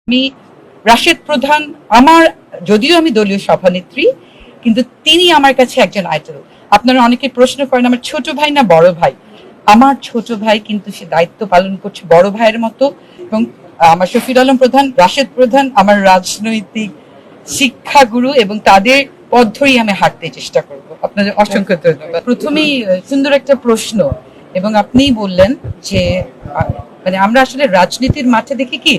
আমি রাশেদ প্রধান আমার যদিও আমি দলীয় সভানেত্রী কিন্তু তিনি আমার কাছে একজন আইডল। আপনারা অনেকে প্রশ্ন করেন আমার ছোট ভাই না বড় ভাই। আমার ছোট ভাই কিন্তু সে দায়িত্ব পালন করছে বড় ভাইয়ের মতো। এবং আমার শফিউল আলম প্রধান, রাশেদ প্রধান আমার রাজনৈতিক শিক্ষাগুরু এবং তাদের পথ ধরেই আমি হাঁটতে চেষ্টা করব। আপনাদের অসংখ্য ধন্যবাদ। প্রথমেই সুন্দর একটা প্রশ্ন এবং আপনিই বললেন যে মানে আমরা আসলে রাজনীতির মাঠে দেখি কি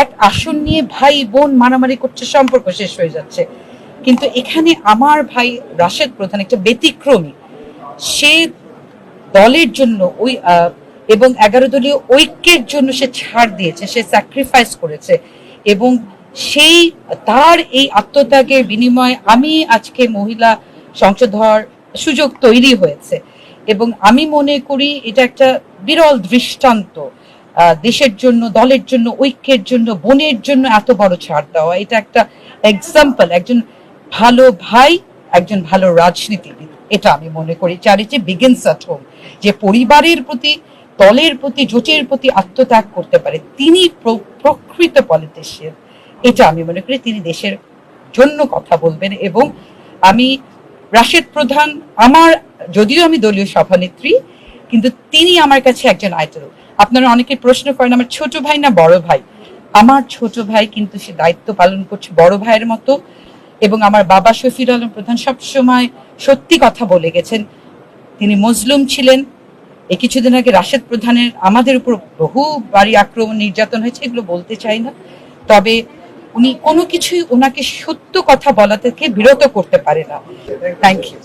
এক আসন নিয়ে ভাই বোন মারামারি করছে, সম্পর্ক শেষ হয়ে যাচ্ছে। কিন্তু এখানে আমার ভাই রাশেদ প্রধান একটা ব্যতিক্রমী। সে দলের জন্য ওই এবং 11 দলীয় ঐক্যের জন্য সে ছাড় দিয়েছে, সে স্যাক্রিফাইস করেছে এবং সেই তার এই আত্মত্যাগের বিনিময়ে আমি আজকে মহিলা সংসদ হওয়ার সুযোগ তৈরি হয়েছে। এবং আমি মনে করি এটা একটা বিরল দৃষ্টান্ত। দেশের জন্য, দলের জন্য, ঐক্যের জন্য, বোনের জন্য এত বড় ছাড় দেওয়া, এটা একটা এক্সাম্পল। একজন ভালো ভাই, একজন ভালো রাজনীতিবিদ, এটা আমি মনে করি। Charity begins at home. যে পরিবারের প্রতি, দলের প্রতি, জোটের প্রতি আত্মত্যাগ করতে পারে, তিনি প্রকৃত পলিটিশিয়ান। এটা আমি মনে করি তিনি দেশের জন্য কথা বলবেন। এবং আমি রাশেদ প্রধান আমার যদিও আমি দলীয় সভানেত্রী কিন্তু তিনি আমার কাছে একজন আইডল। আপনারা অনেকে প্রশ্ন করেন আমার ছোট ভাই না বড় ভাই। আমার ছোট ভাই কিন্তু সে দায়িত্ব পালন করছে বড় ভাইয়ের মতো। এবং আমার বাবা শফিউল আলম প্রধান সবসময় সত্যি কথা বলে গেছেন। তিনি মজলুম ছিলেন। এই কিছুদিন আগে রাশেদ প্রধানের আমাদের উপর বহু বাড়ি আক্রমণ, নির্যাতন হয়েছে, এগুলো বলতে চাই না। তবে উনি কোনো কিছুই ওনাকে সত্য কথা বলা থেকে বিরত করতে পারে না। Thank you.